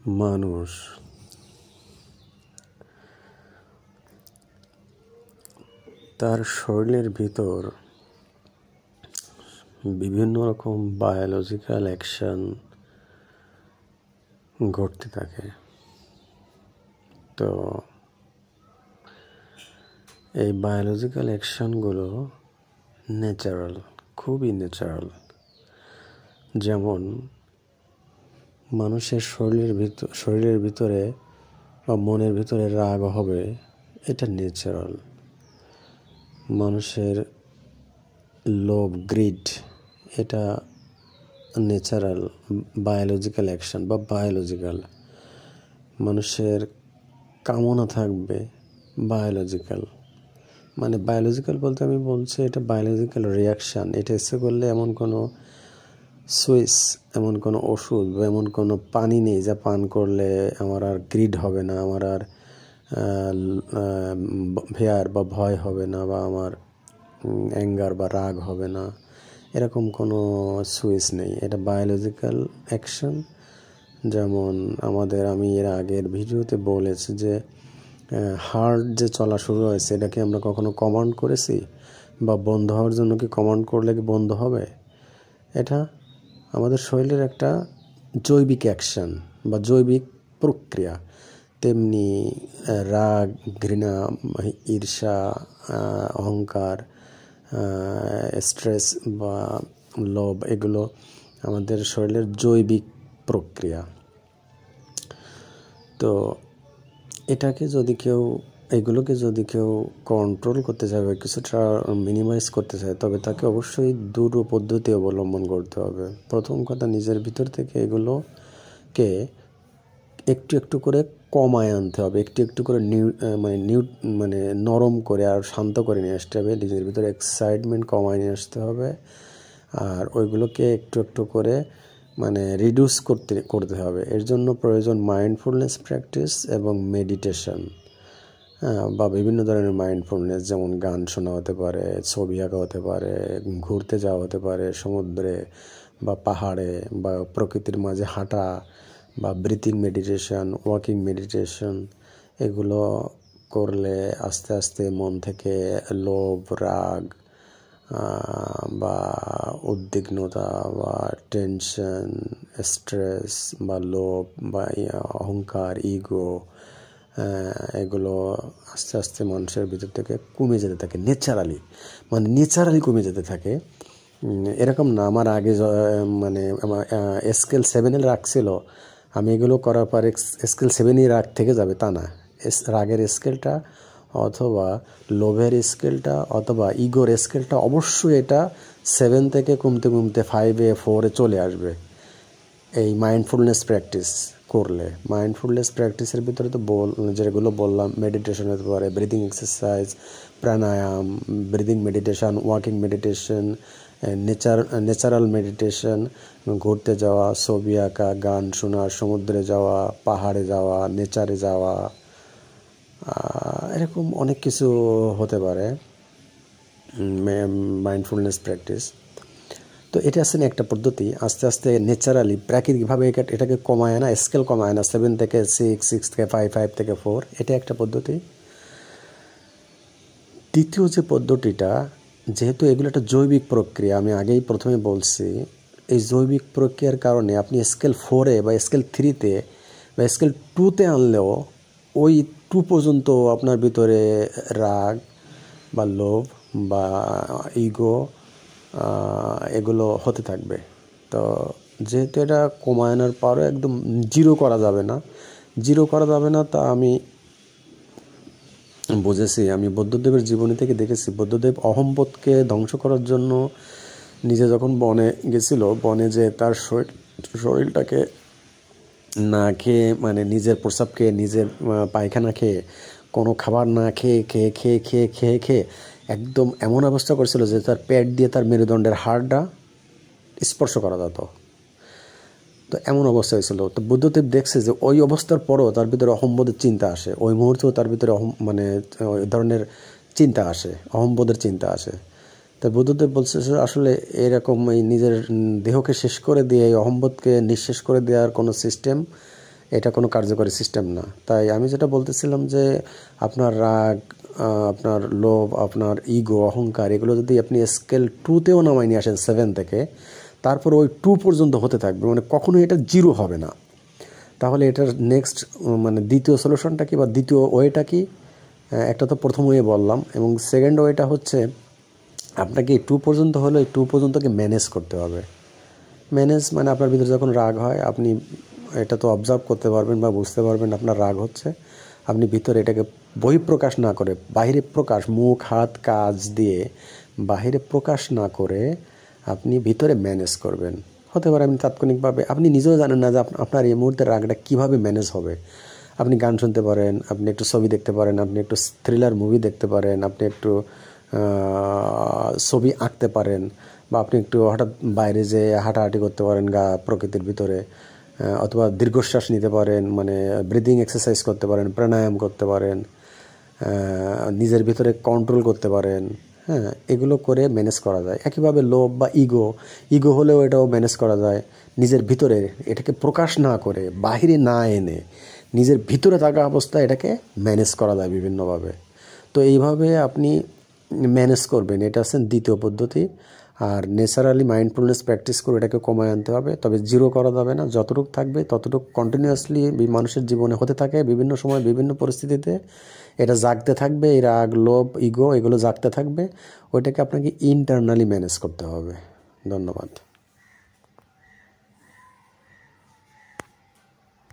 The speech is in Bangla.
মানুষ তার শরীরের ভিতর বিভিন্ন রকম বায়োলজিক্যাল অ্যাকশন ঘটতে থাকে। তো এই বায়োলজিক্যাল অ্যাকশনগুলো ন্যাচারাল, খুবই ন্যাচারাল। যেমন মানুষের শরীরের ভিতরে বা মনের ভিতরে রাগ হবে, এটা ন্যাচারাল। মানুষের লোভ, গ্রিড, এটা ন্যাচারাল বায়োলজিক্যাল অ্যাকশন বা বায়োলজিক্যাল। মানুষের কামনা থাকবে, বায়োলজিক্যাল। মানে বায়োলজিক্যাল বলতে আমি বলছি এটা বায়োলজিক্যাল রিয়াকশান। এটা এসে করলে এমন কোনো সুইচ, এমন কোনো ওষুধ বা এমন কোনো পানি নেই যা পান করলে আমার আর গ্রিড হবে না, আমার আর ভেয়ার বা ভয় হবে না, বা আমার অ্যাঙ্গার বা রাগ হবে না। এরকম কোনো সুইচ নেই, এটা বায়োলজিক্যাল অ্যাকশন। যেমন আমি এর আগের ভিডিওতে বলেছি যে হার্ট যে চলা শুরু হয়েছে, এটাকে আমরা কখনো কমান্ড করেছি? বা বন্ধ হওয়ার জন্য কি কমান্ড করলে কি বন্ধ হবে? এটা আমাদের শরীরের একটা জৈবিক অ্যাকশন বা জৈবিক প্রক্রিয়া। তেমনি রাগ, ঘৃণা, ঈর্ষা, অহংকার, স্ট্রেস বা লোভ, এগুলো আমাদের শরীরের জৈবিক প্রক্রিয়া। তো এগুলোকে যদি কেউ কন্ট্রোল করতে চায় বা কিছুটা মিনিমাইজ করতে চায়, তবে তাকে অবশ্যই দুটো পদ্ধতি অবলম্বন করতে হবে। প্রথম কথা, নিজের ভিতর থেকে এগুলোকে একটু একটু করে কমায় আনতে হবে, একটু একটু করে নরম করে আর শান্ত করে নিয়ে আসতে হবে। নিজের ভিতরে এক্সাইটমেন্ট কমায় নিয়ে আসতে হবে, আর ওইগুলোকে একটু একটু করে রিডিউস করতে হবে। এর জন্য প্রয়োজন মাইন্ডফুলনেস প্র্যাকটিস এবং মেডিটেশন, বা বিভিন্ন ধরনের মাইন্ডফুলনেস, যেমন গান শোনা হতে পারে, ছবি আঁকা হতে পারে, ঘুরতে যাওয়া হতে পারে সমুদ্রে বা পাহাড়ে, বা প্রকৃতির মাঝে হাঁটা, বা ব্রিথিং মেডিটেশন, ওয়াকিং মেডিটেশন। এগুলো করলে আস্তে আস্তে মন থেকে লোভ, রাগ বা উদ্বিগ্নতা বা টেনশন, স্ট্রেস বা লোভ বা অহংকার, ইগো, এগুলো আস্তে আস্তে মানুষের ভিতর থেকে কমে যেতে থাকে ন্যাচারালি কমে যেতে থাকে। এরকম না আমার আগে আমার স্কেল 7-এ রাখছিল, আমি এগুলো করার পরে স্কেল 7-ই রাগ থেকে যাবে তা না। রাগের স্কেলটা অথবা লোভের স্কেলটা অথবা ইগোর স্কেলটা অবশ্যই এটা 7 থেকে কমতে কমতে 5-এ 4-এ চলে আসবে এই মাইন্ডফুলনেস প্র্যাকটিস করলে। মাইন্ডফুলনেস প্র্যাকটিসের ভিতরে তো যেগুলো বললাম, মেডিটেশন হতে পারে, breathing exercise, pranayama, breathing meditation, walking meditation, natural meditation, ঘুরতে যাওয়া, ছবি আঁকা, গান শোনা, সমুদ্রে যাওয়া, পাহাড়ে যাওয়া, নেচারে যাওয়া, এরকম অনেক কিছু হতে পারে মাইন্ডফুলনেস প্র্যাকটিস। তো এটা আসলে একটা পদ্ধতি। আস্তে আস্তে ন্যাচারালি প্রাকৃতিকভাবে এটাকে কমায় না, স্কেল কমায় না, 7 থেকে 6, 6 থেকে 5, 5 থেকে 4, এটা একটা পদ্ধতি। দ্বিতীয় যে পদ্ধতিটা, যেহেতু এগুলো একটা জৈবিক প্রক্রিয়া, আমি আগেই প্রথমে বলছি, এই জৈবিক প্রক্রিয়ার কারণে আপনি স্কেল 4-এ বা স্কেল 3-তে বা স্কেল 2-তে আনলেও ওই 2 পর্যন্ত আপনার ভিতরে রাগ বা লোভ বা ইগো এগুলো হতে থাকবে। তো যেহেতু এটা কমায় আনার পরও একদম জিরো করা যাবে না, তা আমি বুঝেছি। আমি বুদ্ধদেবের জীবনী থেকে দেখেছি, বুদ্ধদেব অহম্বোধকে ধ্বংস করার জন্য নিজে যখন বনে গেছিল, বনে যে তার শরীরটাকে না খেয়ে, নিজের প্রস্রাব খেয়ে, নিজের পায়খানা খেয়ে, কোনো খাবার না খেয়ে খেয়ে খেয়ে খেয়ে খেয়ে খেয়ে একদম এমন অবস্থা করেছিল যে তার পেট দিয়ে তার মেরুদণ্ডের হাড়টা স্পর্শ করা যেত। তো এমন অবস্থা হয়েছিল। তো বুদ্ধদেব দেখছে যে ওই অবস্থার পরও তার ভিতরে অহম্বোধের চিন্তা আসে, ওই মুহূর্তেও তার ভিতরে ওই ধরনের চিন্তা আসে, অহম্বোধের চিন্তা আসে। তো বুদ্ধদেব বলছে যে আসলে এরকম এই নিজের দেহকে শেষ করে দিয়ে এই অহম্বোধকে নিঃশেষ করে দেওয়ার কোনো সিস্টেম এটা কোনো কার্যকরী সিস্টেম না। তাই আমি যেটা বলতেছিলাম যে আপনার রাগ, আপনার লোভ, আপনার ইগো, অহংকার, এগুলো যদি আপনি স্কেল 2তেও নামাই নিয়ে আসেন 7 থেকে, তারপর ওই 2 পর্যন্ত হতে থাকবে, মানে কখনোই এটা 0 হবে না। তাহলে এটার নেক্সট মানে দ্বিতীয় সলিউশনটা কি বা দ্বিতীয় ওয়েটা কি? একটা তো প্রথম ওয়ে বললাম, এবং সেকেন্ড ওয়েটা হচ্ছে আপনাকে 2 পর্যন্ত হলে এই 2 পর্যন্তকে ম্যানেজ করতে হবে। ম্যানেজ মানে আপনার ভিতরে যখন রাগ হয়, আপনি এটা তো অবজার্ভ করতে পারবেন বা বুঝতে পারবেন আপনার রাগ হচ্ছে, আপনি ভিতরে এটাকে বহিঃপ্রকাশ না করে, বাহিরে প্রকাশ, মুখ হাত কাজ দিয়ে বাহিরে প্রকাশ না করে আপনি ভিতরে ম্যানেজ করবেন। হতে পারে আপনি তাৎক্ষণিকভাবে, আপনি নিজেও জানেন না যে আপনার এই মুহূর্তে রাগটা কীভাবে ম্যানেজ হবে। আপনি গান শুনতে পারেন, আপনি একটু ছবি দেখতে পারেন, আপনি একটু থ্রিলার মুভি দেখতে পারেন, আপনি একটু ছবি আঁকতে পারেন, বা আপনি একটু হঠাৎ বাইরে যেয়ে হাঁটাহাঁটি করতে পারেন প্রকৃতির ভিতরে, অথবা দীর্ঘশ্বাস নিতে পারেন, মানে ব্রিদিং এক্সারসাইজ করতে পারেন, প্রাণায়াম করতে পারেন, নিজের ভিতরে কন্ট্রোল করতে পারেন। হ্যাঁ, এগুলো করে ম্যানেজ করা যায়। একইভাবে লোভ বা ইগো হলেও এটাও ম্যানেজ করা যায়। নিজের ভিতরে এটাকে প্রকাশ না করে, বাহিরে না এনে, নিজের ভিতরে থাকা অবস্থায় এটাকে ম্যানেজ করা যায় বিভিন্নভাবে। তো এইভাবে আপনি ম্যানেজ করবেন, এটা হচ্ছে দ্বিতীয় পদ্ধতি। আর ন্যাচারালি মাইন্ডফুলনেস প্র্যাকটিস করে এটাকে কমায় আনতে হবে। তবে 0 করা যাবে না, যতটুকু থাকবে ততটুকু কন্টিনিউয়াসলি মানুষের জীবনে হতে থাকে, বিভিন্ন সময় বিভিন্ন পরিস্থিতিতে এটা জাগতে থাকবে। এই রাগ, লোভ, ইগো এগুলো জাগতে থাকবে। ওইটাকে আপনাকে ইন্টারনালি ম্যানেজ করতে হবে। ধন্যবাদ।